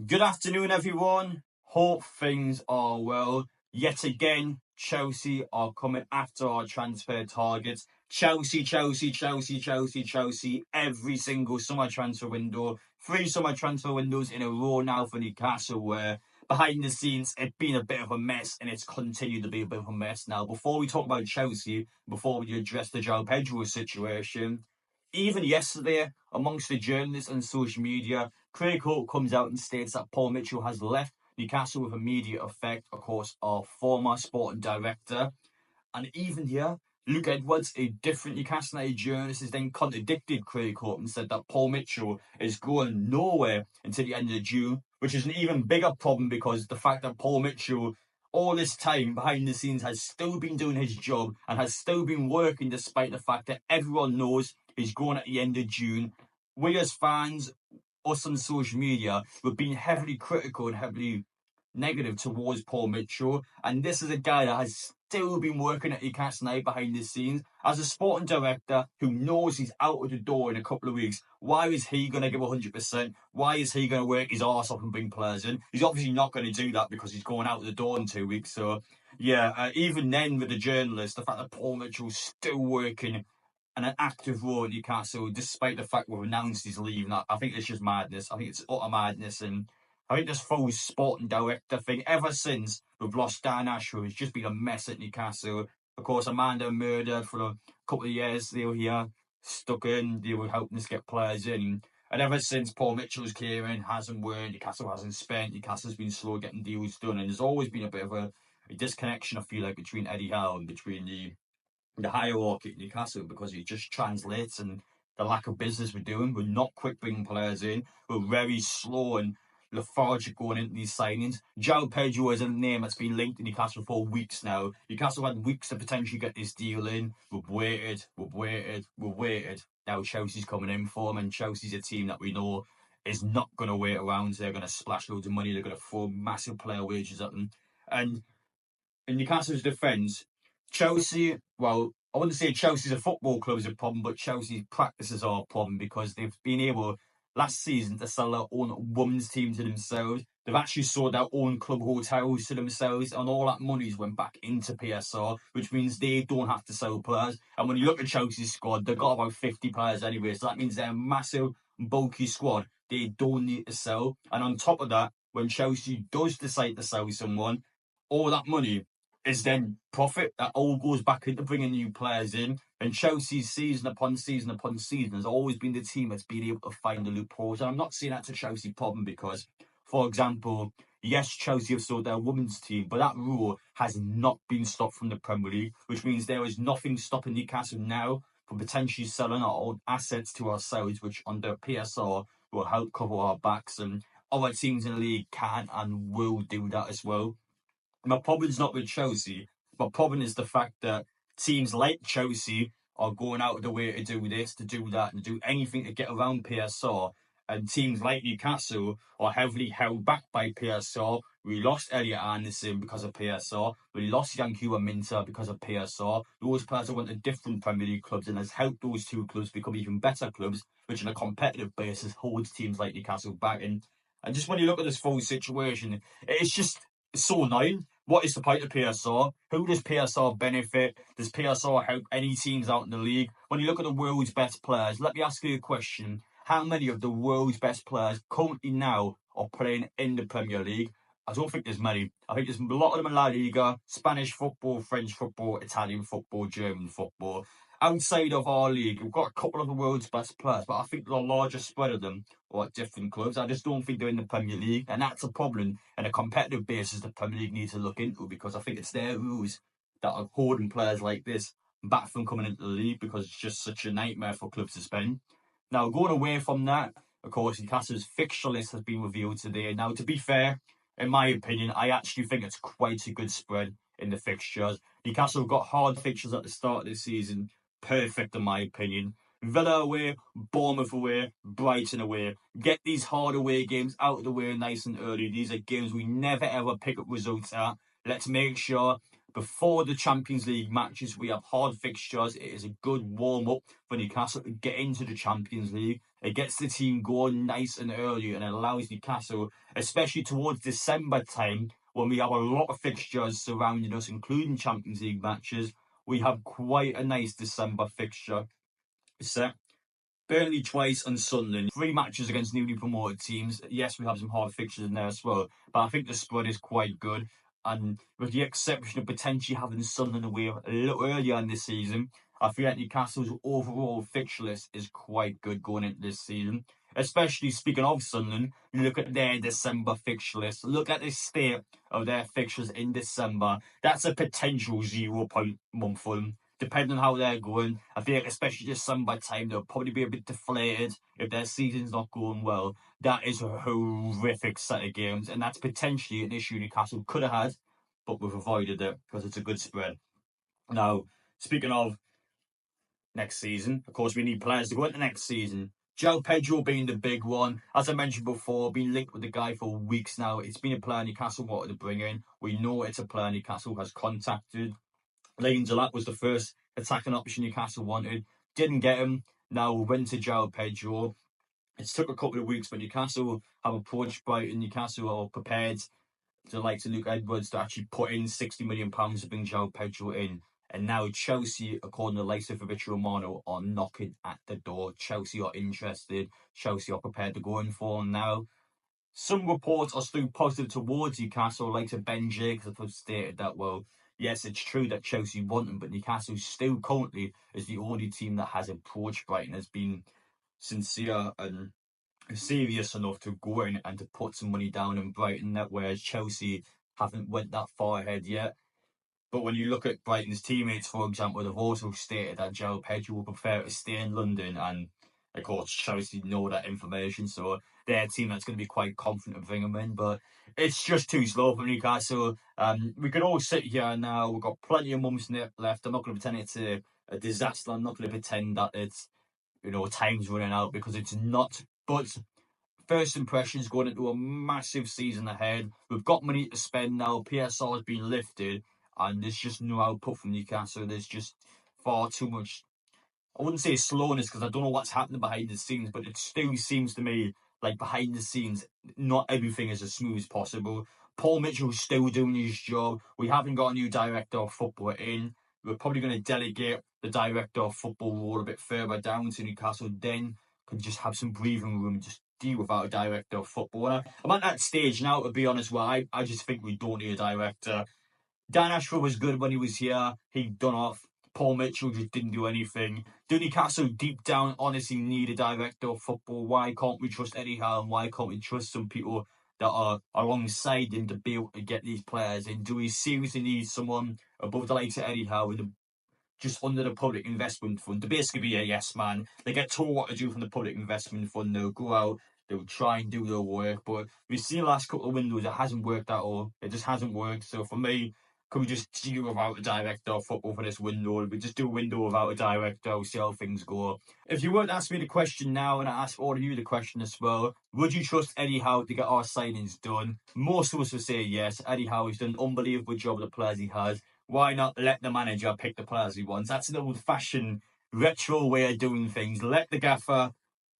Good afternoon, everyone. Hope things are well. Yet again, Chelsea are coming after our transfer targets. Chelsea. Every single summer transfer window. 3 summer transfer windows in a row now for Newcastle, where behind the scenes it's been a bit of a mess and it's continued to be a bit of a mess now. Before we talk about Chelsea, before we address the Joao Pedro situation, even yesterday, amongst the journalists and social media, Craig Holt comes out and states that Paul Mitchell has left Newcastle with immediate effect. Of course, our former sporting director. And even here, Luke Edwards, a different Newcastle United journalist, has then contradicted Craig Holt and said that Paul Mitchell is going nowhere until the end of June, which is an even bigger problem because the fact that Paul Mitchell, all this time behind the scenes, has still been doing his job and has still been working despite the fact that everyone knows he's going at the end of June. We as fans, us on social media, we've been heavily critical and heavily negative towards Paul Mitchell, and this is a guy that has still been working at Newcastle United behind the scenes as a sporting director who knows he's out of the door in a couple of weeks. Why is he going to give 100%? Why is he going to work his arse off and bring players in? He's obviously not going to do that because he's going out of the door in 2 weeks. So yeah, even then with the journalists, the fact that Paul Mitchell's still working and an active role at Newcastle, despite the fact we've announced he's leaving, I think it's just madness. I think it's utter madness, and I think this full sporting director thing, ever since we've lost Dan Ashworth, has just been a mess at Newcastle. Of course, Amanda murdered for a couple of years. They were here, stuck in, they were helping us get players in. And ever since Paul Mitchell's clearing, hasn't worked, Newcastle hasn't spent, Newcastle's been slow getting deals done. And there's always been a bit of a disconnection, I feel like, between Eddie Howe and between the hierarchy at Newcastle, because it just translates, and the lack of business we're doing. We're not quick bringing players in. We're very slow and lethargic going into these signings. Joao Pedro is a name that's been linked to Newcastle for weeks now. Newcastle had weeks to potentially get this deal in. We've waited. Now Chelsea's coming in for him, and Chelsea's a team that we know is not going to wait around. They're going to splash loads of money. They're going to throw massive player wages at them. And in Newcastle's defence, Chelsea, well, I wouldn't say Chelsea's a football club is a problem, but Chelsea's practices are a problem because they've been able last season to sell their own women's team to themselves. They've actually sold their own club hotels to themselves, and all that money's went back into PSR, which means they don't have to sell players. And when you look at Chelsea's squad, they've got about 50 players anyway, so that means they're a massive, bulky squad. They don't need to sell. And on top of that, when Chelsea does decide to sell someone, all that money is then profit that all goes back into bringing new players in. And Chelsea's season upon season has always been the team that's been able to find the loopholes. And I'm not saying that's a Chelsea problem because, for example, yes, Chelsea have sold their women's team, but that rule has not been stopped from the Premier League, which means there is nothing stopping Newcastle now from potentially selling our own assets to ourselves, which under PSR will help cover our backs. And other teams in the league can and will do that as well. My problem's not with Chelsea. My problem is the fact that teams like Chelsea are going out of the way to do this, to do that, and do anything to get around PSR. And teams like Newcastle are heavily held back by PSR. We lost Elliot Anderson because of PSR. We lost Yankuba Minter because of PSR. Those players have went to different Premier League clubs and has helped those two clubs become even better clubs, which on a competitive basis holds teams like Newcastle back. And just when you look at this full situation, it's so annoying. What is the point of PSR? Who does PSR benefit? Does PSR help any teams out in the league? When you look at the world's best players, let me ask you a question. How many of the world's best players currently now are playing in the Premier League? I don't think there's many. I think there's a lot of them in La Liga, Spanish football, French football, Italian football, German football. Outside of our league, we've got a couple of the world's best players, but I think the largest spread of them are at different clubs. I just don't think they're in the Premier League, and that's a problem. And a competitive basis the Premier League needs to look into, because I think it's their rules that are holding players like this back from coming into the league, because it's just such a nightmare for clubs to spend. Now, going away from that, of course, Newcastle's fixture list has been revealed today. Now, to be fair, in my opinion, I actually think it's quite a good spread in the fixtures. Newcastle have got hard fixtures at the start of the season. Perfect in my opinion. Villa away, Bournemouth away, Brighton away. Get these hard away games out of the way nice and early. These are games we never ever pick up results at. Let's make sure before the Champions League matches we have hard fixtures. It is a good warm-up for Newcastle to get into the Champions League. It gets the team going nice and early, and it allows Newcastle, especially towards December time, when we have a lot of fixtures surrounding us, including Champions League matches. We have quite a nice December fixture set. Burnley twice and Sunderland. 3 matches against newly promoted teams. Yes, we have some hard fixtures in there as well, but I think the spread is quite good. And with the exception of potentially having Sunderland away a little earlier in this season, I feel like Newcastle's overall fixture list is quite good going into this season. Especially speaking of Sunderland, look at their December fixture list. Look at the state of their fixtures in December. That's a potential 0-point month for them. Depending on how they're going, I feel like especially December time, they'll probably be a bit deflated if their season's not going well. That is a horrific set of games, and that's potentially an issue Newcastle could have had, but we've avoided it because it's a good spread. Now, speaking of next season, of course, we need players to go into next season. Joao Pedro being the big one. As I mentioned before, been linked with the guy for weeks now. It's been a player Newcastle wanted to bring in. We know it's a player Newcastle has contacted. Lane Gillette was the first attacking option Newcastle wanted. Didn't get him. Now we went to Joao Pedro. It's took a couple of weeks, but Newcastle have approached Brighton. Newcastle are prepared to like to Luke Edwards to actually put in £60 million to bring Joao Pedro in. And now Chelsea, according to the likes of Fabrizio Romano, are knocking at the door. Chelsea are interested. Chelsea are prepared to go in for him now. Some reports are still positive towards Newcastle, like to Ben Jacobs have stated that, well, yes, it's true that Chelsea want him, but Newcastle still currently is the only team that has approached Brighton, has been sincere and serious enough to go in and to put some money down in Brighton, whereas Chelsea haven't went that far ahead yet. But when you look at Brighton's teammates, for example, they've also stated that Joao Pedro will prefer to stay in London, and of course Chelsea know that information, so they're a team that's going to be quite confident of bringing him in. But it's just too slow for Newcastle. We could all sit here now. We've got plenty of months left. I'm not going to pretend it's a disaster. I'm not going to pretend that it's time's running out, because it's not. But first impressions going into a massive season ahead. We've got money to spend now. PSR has been lifted, and there's just no output from Newcastle. There's just far too much. I wouldn't say slowness, because I don't know what's happening behind the scenes, but it still seems to me like behind the scenes, not everything is as smooth as possible. Paul Mitchell's still doing his job. We haven't got a new director of football in. We're probably going to delegate the director of football role a bit further down to Newcastle. Then can just have some breathing room, just deal without a director of football. And I'm at that stage now, to be honest, where I just think we don't need a director. Dan Ashford was good when he was here. He done off. Paul Mitchell just didn't do anything. Do Newcastle deep down honestly need a director of football? Why can't we trust Eddie Howe, and why can't we trust some people that are alongside him to be able to get these players in? Do we seriously need someone above the likes of Eddie Howe just under the public investment fund to basically be a yes man? They get told what to do from the public investment fund. They'll go out, they'll try and do their work, but we've seen the last couple of windows, it hasn't worked at all. It just hasn't worked. So for me, could we just do without a director of football for this window? We just do a window without a director, see how things go. If you were to ask me the question now, and I ask all of you the question as well, would you trust Eddie Howe to get our signings done? Most of us would say yes. Eddie Howe has done an unbelievable job with the players he has. Why not let the manager pick the players he wants? That's an old-fashioned, retro way of doing things. Let the gaffer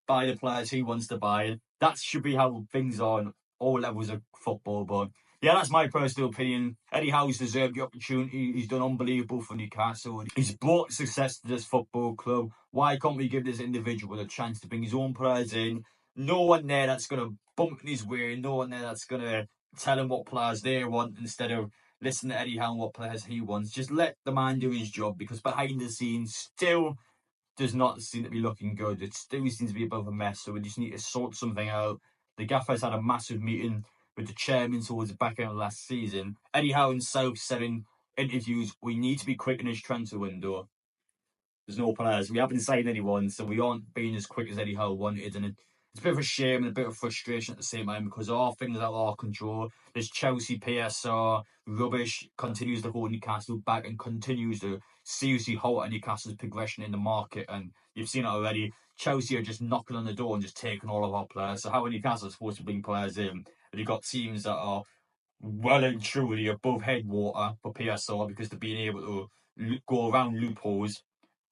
buy the players he wants to buy. That should be how things are on all levels of football. But yeah, that's my personal opinion. Eddie Howe's deserved the opportunity. He's done unbelievable for Newcastle. He's brought success to this football club. Why can't we give this individual a chance to bring his own players in? No one there that's going to bump in his way. No one there that's going to tell him what players they want instead of listen to Eddie Howe and what players he wants. Just let the man do his job, because behind the scenes still does not seem to be looking good. It still seems to be a bit of a mess, so we just need to sort something out. The Gaffer's had a massive meeting with the chairman towards the back end of last season. Eddie Howe himself said in interviews, we need to be quick in his transfer window. There's no players. We haven't signed anyone, so we aren't being as quick as Eddie Howe wanted. And it's a bit of a shame and a bit of frustration at the same time, because all things out of our control. This Chelsea PSR rubbish continues to hold Newcastle back and continues to seriously halt Newcastle's progression in the market. And you've seen it already. Chelsea are just knocking on the door and just taking all of our players. So how are Newcastle supposed to bring players in? And you've got teams that are well and truly above headwater for PSR because they're being able to go around loopholes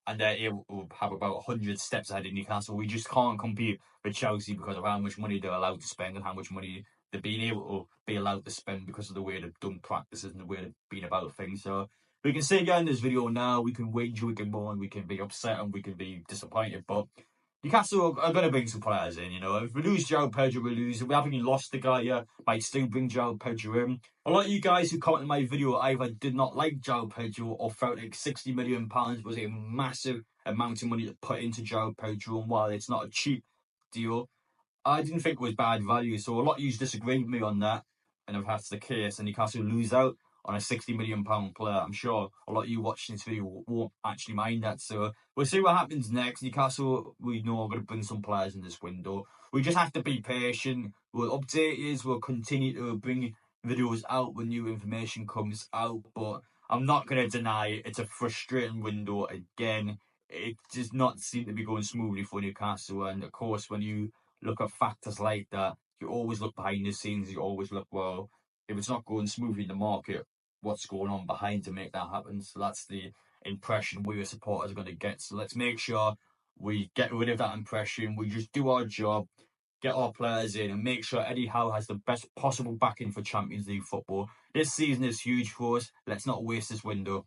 and they're able to have about 100 steps ahead of Newcastle. We just can't compete with Chelsea because of how much money they're allowed to spend and how much money they're being able to be allowed to spend because of the way they've done practices and the way they've been about things. So we can say again in this video now, we can whinge, we can mourn, we can be upset, and we can be disappointed, but Newcastle are going to bring some players in, you know. If we lose Joao Pedro, we lose. If we haven't even lost the guy yet, might still bring Joao Pedro in. A lot of you guys who commented my video either did not like Joao Pedro or felt like £60 million was a massive amount of money to put into Joao Pedro, and while it's not a cheap deal, I didn't think it was bad value. So a lot of you disagreed with me on that, and if that's the case, and Newcastle lose out on a £60 million player, I'm sure a lot of you watching this video won't actually mind that. So we'll see what happens next. Newcastle, we know, are going to bring some players in this window. We just have to be patient. We'll update you. We'll continue to bring videos out when new information comes out. But I'm not going to deny it's a frustrating window again. It does not seem to be going smoothly for Newcastle. And of course, when you look at factors like that, you always look behind the scenes. You always look, well, if it's not going smoothly in the market, what's going on behind to make that happen? So that's the impression we as supporters are going to get. So let's make sure we get rid of that impression. We just do our job, get our players in, and make sure Eddie Howe has the best possible backing for Champions League football. This season is huge for us. Let's not waste this window.